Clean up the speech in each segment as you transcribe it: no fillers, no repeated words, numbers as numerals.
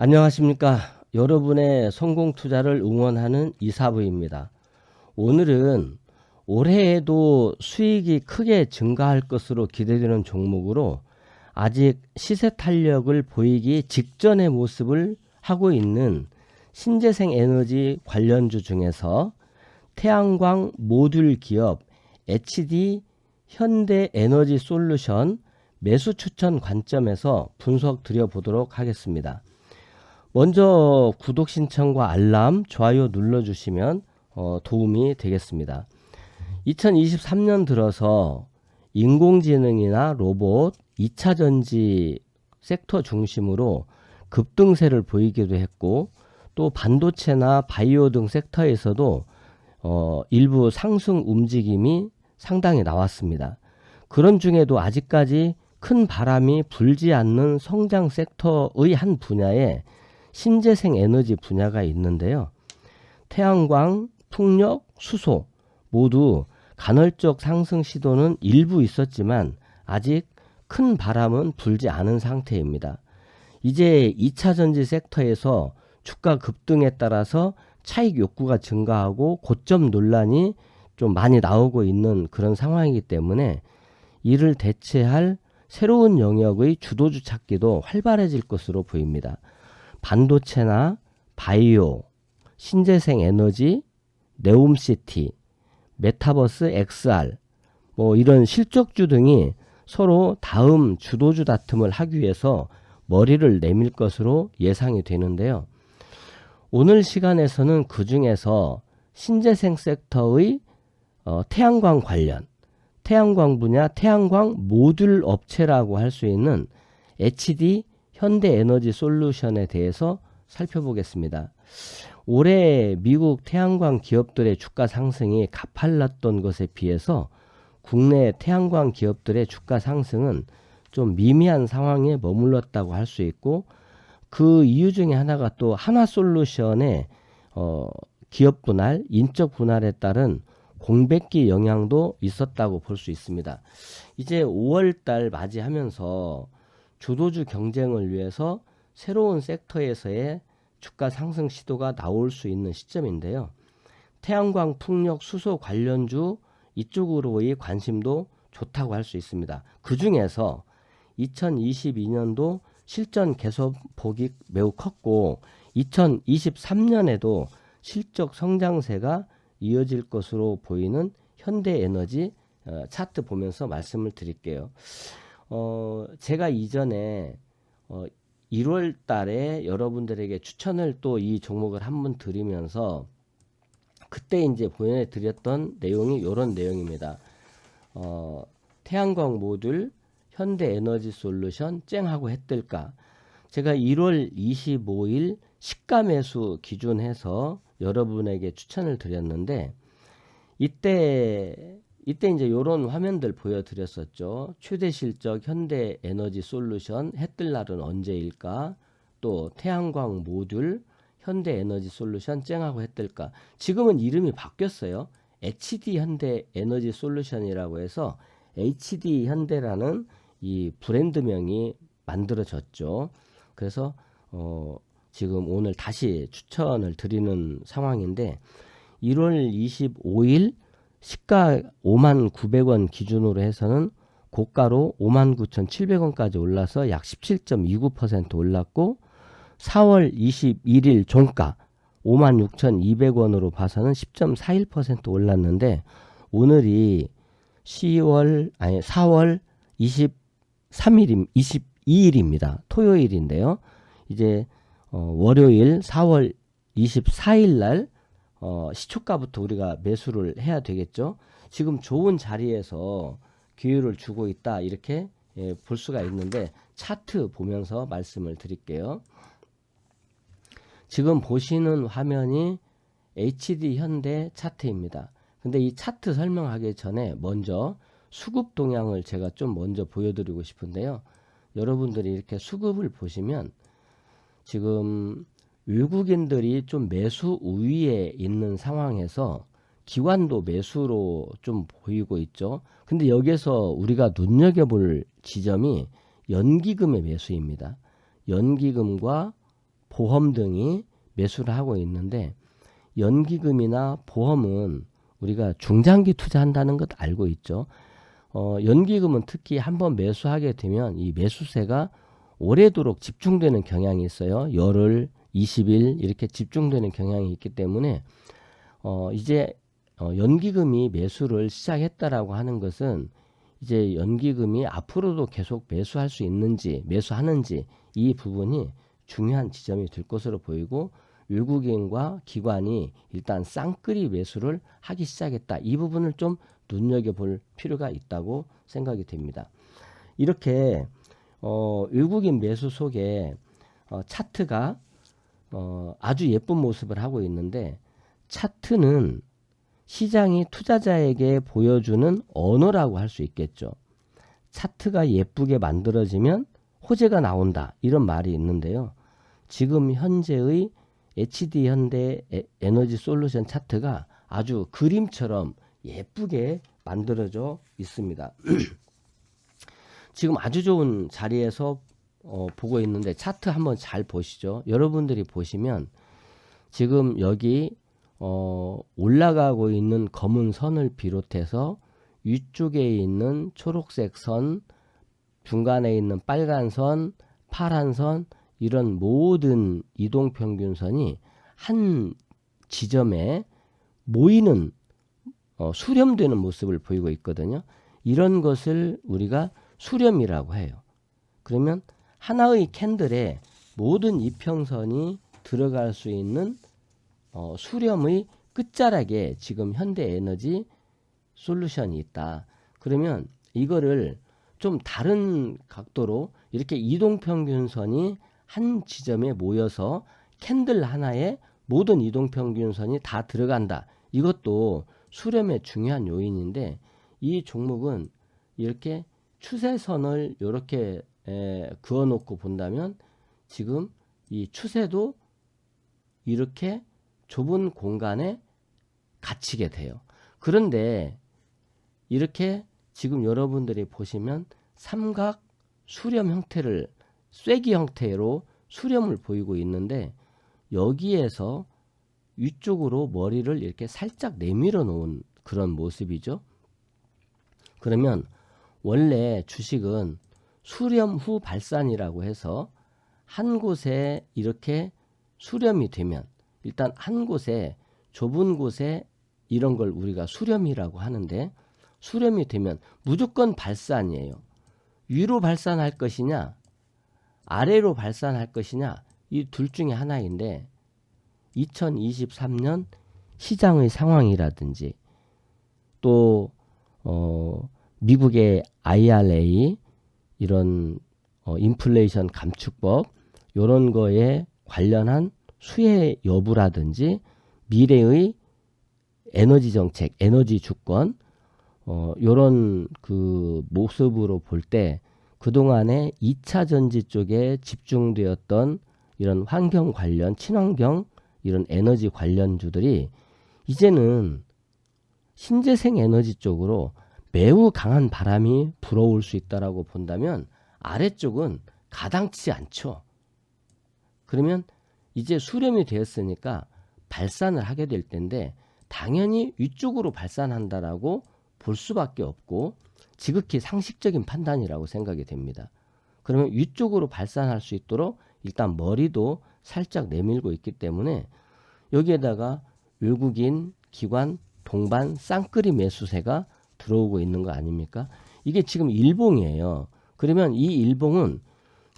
안녕하십니까. 여러분의 성공 투자를 응원하는 이사부입니다. 오늘은 올해에도 수익이 크게 증가할 것으로 기대되는 종목으로 아직 시세 탄력을 보이기 직전의 모습을 하고 있는 신재생 에너지 관련주 중에서 태양광 모듈 기업 HD 현대에너지솔루션 매수 추천 관점에서 분석 드려보도록 하겠습니다. 먼저 구독 신청과 알람, 좋아요 눌러주시면 도움이 되겠습니다. 2023년 들어서 인공지능이나 로봇, 2차전지 섹터 중심으로 급등세를 보이기도 했고, 또 반도체나 바이오 등 섹터에서도 일부 상승 움직임이 상당히 나왔습니다. 그런 중에도 아직까지 큰 바람이 불지 않는 성장 섹터의 한 분야에 신재생 에너지 분야가 있는데요. 태양광, 풍력, 수소 모두 간헐적 상승 시도는 일부 있었지만 아직 큰 바람은 불지 않은 상태입니다. 이제 2차 전지 섹터에서 주가 급등에 따라서 차익 욕구가 증가하고 고점 논란이 좀 많이 나오고 있는 그런 상황이기 때문에 이를 대체할 새로운 영역의 주도주 찾기도 활발해질 것으로 보입니다. 반도체나 바이오, 신재생 에너지, 네옴시티, 메타버스 XR 이런 실적주 등이 서로 다음 주도주 다툼을 하기 위해서 머리를 내밀 것으로 예상이 되는데요. 오늘 시간에서는 그 중에서 신재생 섹터의 태양광 관련, 태양광 분야 태양광 모듈 업체라고 할 수 있는 HD 현대에너지솔루션에 대해서 살펴보겠습니다. 올해 미국 태양광 기업들의 주가 상승이 가팔랐던 것에 비해서 국내 태양광 기업들의 주가 상승은 좀 미미한 상황에 머물렀다고 할 수 있고, 그 이유 중에 하나가 또 한화솔루션의 기업 분할, 인적 분할에 따른 공백기 영향도 있었다고 볼 수 있습니다. 이제 5월달 맞이하면서 주도주 경쟁을 위해서 새로운 섹터에서의 주가 상승 시도가 나올 수 있는 시점인데요. 태양광, 풍력, 수소 관련주 이쪽으로의 관심도 좋다고 할 수 있습니다. 그 중에서 2022년도 실전 개선폭이 매우 컸고 2023년에도 실적 성장세가 이어질 것으로 보이는 현대에너지 차트 보면서 말씀을 드릴게요. 제가 이전에 1월 달에 여러분들에게 추천을 또 이 종목을 한번 드리면서 그때 이제 보내드렸던 내용이 이런 내용입니다. 태양광 모듈 현대에너지솔루션 쨍하고 해뜰까. 제가 1월 25일 시가 매수 기준해서 여러분에게 추천을 드렸는데 이때 이제 이런 화면들 보여드렸었죠. 최대 실적 현대에너지솔루션 해뜰 날은 언제일까? 또 태양광 모듈 현대에너지솔루션 쨍하고 해뜰까? 지금은 이름이 바뀌었어요. HD 현대에너지솔루션이라고 해서 HD 현대라는 이 브랜드명이 만들어졌죠. 그래서 지금 오늘 다시 추천을 드리는 상황인데 1월 25일 시가 59,900원 기준으로 해서는 고가로 59,700원까지 올라서 약 17.29% 올랐고 4월 21일 종가 56,200원으로 봐서는 10.41% 올랐는데 오늘이 4월 22일입니다. 토요일인데요. 이제 월요일 4월 24일 날 시초가부터 우리가 매수를 해야 되겠죠. 지금 좋은 자리에서 기회를 주고 있다 이렇게 볼 수가 있는데 차트 보면서 말씀을 드릴게요. 지금 보시는 화면이 HD 현대 차트입니다. 근데 이 차트 설명하기 전에 먼저 수급 동향을 제가 좀 먼저 보여드리고 싶은데요. 여러분들이 이렇게 수급을 보시면 지금 외국인들이 좀 매수 우위에 있는 상황에서 기관도 매수로 좀 보이고 있죠. 근데 여기서 우리가 눈여겨볼 지점이 연기금의 매수입니다. 연기금과 보험 등이 매수를 하고 있는데, 연기금이나 보험은 우리가 중장기 투자한다는 것 알고 있죠. 연기금은 특히 한번 매수하게 되면 이 매수세가 오래도록 집중되는 경향이 있어요. 열흘, 20일 이렇게 집중되는 경향이 있기 때문에 이제 연기금이 매수를 시작했다라고 하는 것은 이제 연기금이 앞으로도 계속 매수할 수 있는지 매수하는지 이 부분이 중요한 지점이 될 것으로 보이고, 외국인과 기관이 일단 쌍끌이 매수를 하기 시작했다. 이 부분을 좀 눈여겨볼 필요가 있다고 생각이 됩니다. 이렇게 외국인 매수 속에 차트가 아주 예쁜 모습을 하고 있는데, 차트는 시장이 투자자에게 보여주는 언어라고 할 수 있겠죠. 차트가 예쁘게 만들어지면 호재가 나온다, 이런 말이 있는데요. 지금 현재의 HD 현대 에너지 솔루션 차트가 아주 그림처럼 예쁘게 만들어져 있습니다. 지금 아주 좋은 자리에서 보고 있는데, 차트 한번 잘 보시죠. 여러분들이 보시면 지금 여기 올라가고 있는 검은 선을 비롯해서 위쪽에 있는 초록색 선, 중간에 있는 빨간 선, 파란 선, 이런 모든 이동평균선이 한 지점에 모이는 수렴되는 모습을 보이고 있거든요. 이런 것을 우리가 수렴이라고 해요. 그러면 하나의 캔들에 모든 이평선이 들어갈 수 있는 수렴의 끝자락에 지금 현대에너지 솔루션이 있다. 그러면 이거를 좀 다른 각도로 이렇게 이동평균선이 한 지점에 모여서 캔들 하나에 모든 이동평균선이 다 들어간다. 이것도 수렴의 중요한 요인인데, 이 종목은 이렇게 추세선을 이렇게 그어 놓고 본다면 지금 이 추세도 이렇게 좁은 공간에 갇히게 돼요. 그런데 이렇게 지금 여러분들이 보시면 삼각 수렴 형태를 쐐기 형태로 수렴을 보이고 있는데, 여기에서 위쪽으로 머리를 이렇게 살짝 내밀어 놓은 그런 모습이죠. 그러면 원래 주식은 수렴 후 발산이라고 해서 한 곳에 이렇게 수렴이 되면, 일단 한 곳에 좁은 곳에 이런 걸 우리가 수렴이라고 하는데, 수렴이 되면 무조건 발산이에요. 위로 발산할 것이냐 아래로 발산할 것이냐, 이 둘 중에 하나인데, 2023년 시장의 상황이라든지 또 미국의 IRA 이런 인플레이션 감축법 이런 거에 관련한 수혜 여부라든지 미래의 에너지 정책, 에너지 주권 요런 그 모습으로 볼 때 그동안에 2차 전지 쪽에 집중되었던 이런 환경 관련, 친환경 이런 에너지 관련주들이 이제는 신재생 에너지 쪽으로 매우 강한 바람이 불어올 수 있다라고 본다면 아래쪽은 가당치 않죠. 그러면 이제 수렴이 되었으니까 발산을 하게 될 텐데, 당연히 위쪽으로 발산한다라고 볼 수밖에 없고 지극히 상식적인 판단이라고 생각이 됩니다. 그러면 위쪽으로 발산할 수 있도록 일단 머리도 살짝 내밀고 있기 때문에, 여기에다가 외국인, 기관, 동반, 쌍끌이 매수세가 들어오고 있는 거 아닙니까? 이게 지금 일봉이에요. 그러면 이 일봉은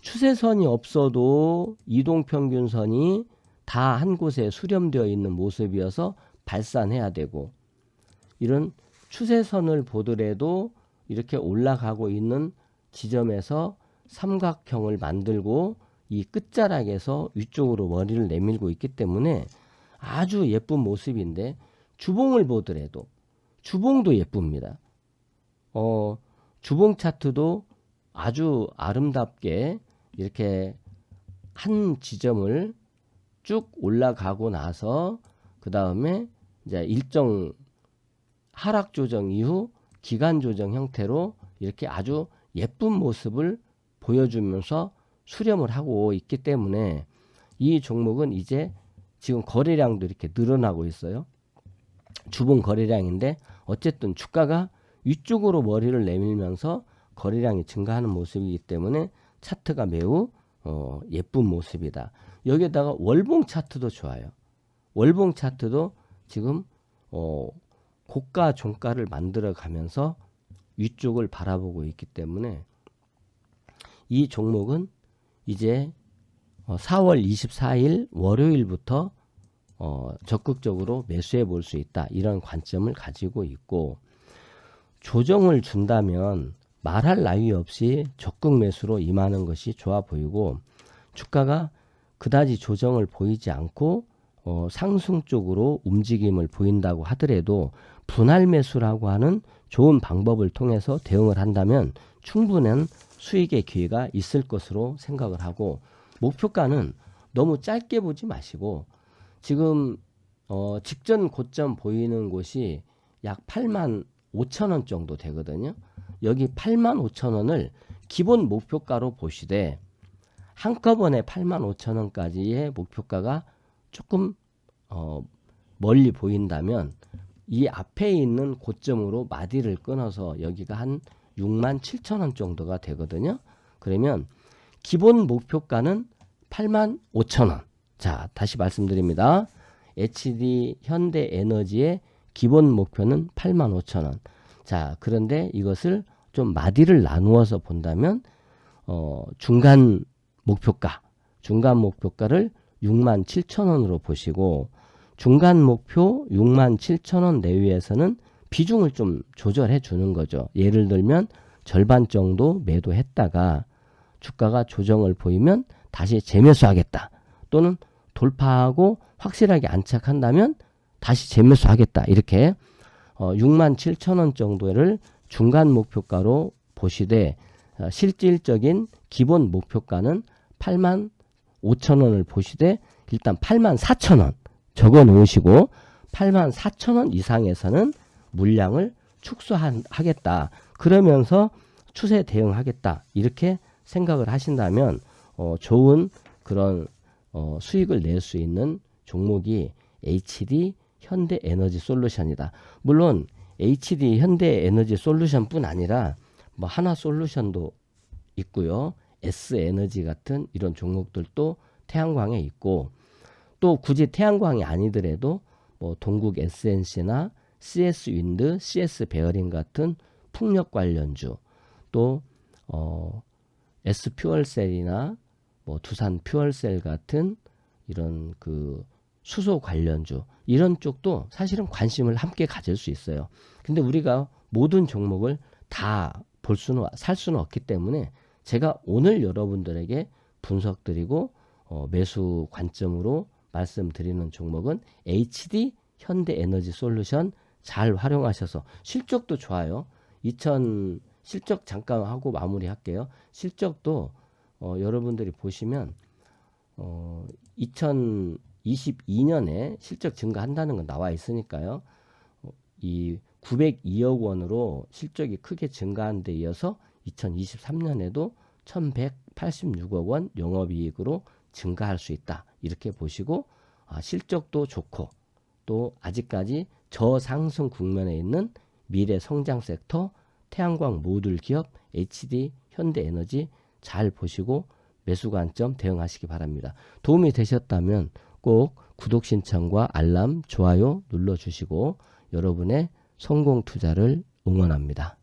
추세선이 없어도 이동평균선이 다 한 곳에 수렴되어 있는 모습이어서 발산해야 되고, 이런 추세선을 보더라도 이렇게 올라가고 있는 지점에서 삼각형을 만들고 이 끝자락에서 위쪽으로 머리를 내밀고 있기 때문에 아주 예쁜 모습인데, 주봉을 보더라도 주봉도 예쁩니다. 주봉 차트도 아주 아름답게 이렇게 한 지점을 쭉 올라가고 나서 그 다음에 이제 일정 하락 조정 이후 기간 조정 형태로 이렇게 아주 예쁜 모습을 보여주면서 수렴을 하고 있기 때문에, 이 종목은 이제 지금 거래량도 이렇게 늘어나고 있어요. 주봉 거래량인데 어쨌든 주가가 위쪽으로 머리를 내밀면서 거래량이 증가하는 모습이기 때문에 차트가 매우 예쁜 모습이다. 여기에다가 월봉 차트도 좋아요. 월봉 차트도 지금 고가 종가를 만들어 가면서 위쪽을 바라보고 있기 때문에 이 종목은 이제 4월 24일 월요일부터 적극적으로 매수해 볼 수 있다. 이런 관점을 가지고 있고, 조정을 준다면 말할 나위 없이 적극 매수로 임하는 것이 좋아 보이고, 주가가 그다지 조정을 보이지 않고 상승 쪽으로 움직임을 보인다고 하더라도 분할 매수라고 하는 좋은 방법을 통해서 대응을 한다면 충분한 수익의 기회가 있을 것으로 생각을 하고, 목표가는 너무 짧게 보지 마시고 지금 직전 고점 보이는 곳이 약 8만 5천 원 정도 되거든요. 여기 8만 5천 원을 기본 목표가로 보시되 한꺼번에 8만 5천 원까지의 목표가가 조금 멀리 보인다면 이 앞에 있는 고점으로 마디를 끊어서 여기가 한 6만 7천 원 정도가 되거든요. 그러면 기본 목표가는 8만 5천 원. 자, 다시 말씀드립니다. HD 현대에너지의 기본 목표는 8만 5천 원. 자, 그런데 이것을 좀 마디를 나누어서 본다면 중간 목표가를 6만 7천 원으로 보시고, 중간 목표 6만 7천 원 내외에서는 비중을 좀 조절해 주는 거죠. 예를 들면 절반 정도 매도했다가 주가가 조정을 보이면 다시 재매수하겠다. 또는 돌파하고 확실하게 안착한다면 다시 재매수하겠다. 이렇게 6만 7천 원 정도를 중간 목표가로 보시되 실질적인 기본 목표가는 8만 5천 원을 보시되 일단 8만 4천 원 적어 놓으시고 8만 4천 원 이상에서는 물량을 축소하겠다. 그러면서 추세 대응하겠다. 이렇게 생각을 하신다면 좋은 그런 수익을 낼 수 있는 종목이 HD 현대에너지 솔루션이다. 물론 HD 현대에너지 솔루션뿐 아니라 뭐 하나솔루션도 있고요. S에너지 같은 이런 종목들도 태양광에 있고, 또 굳이 태양광이 아니더라도 뭐 동국 SNC나 CS윈드, CS베어링 같은 풍력 관련주, 또 S퓨얼셀이나 뭐 두산 퓨얼셀 같은 이런 그 수소 관련주, 이런 쪽도 사실은 관심을 함께 가질 수 있어요. 근데 우리가 모든 종목을 다 살 수는 없기 때문에 제가 오늘 여러분들에게 분석드리고 매수 관점으로 말씀드리는 종목은 HD 현대에너지 솔루션 잘 활용하셔서 실적도 좋아요. 실적 잠깐 하고 마무리할게요. 실적도 여러분들이 보시면 2022년에 실적 증가한다는 건 나와 있으니까요. 이 902억 원으로 실적이 크게 증가한 데 이어서 2023년에도 1186억 원 영업이익으로 증가할 수 있다. 이렇게 보시고 실적도 좋고 또 아직까지 저상승 국면에 있는 미래 성장 섹터 태양광 모듈 기업 HD 현대에너지 잘 보시고 매수 관점 대응하시기 바랍니다. 도움이 되셨다면 꼭 구독 신청과 알람, 좋아요 눌러주시고 여러분의 성공 투자를 응원합니다.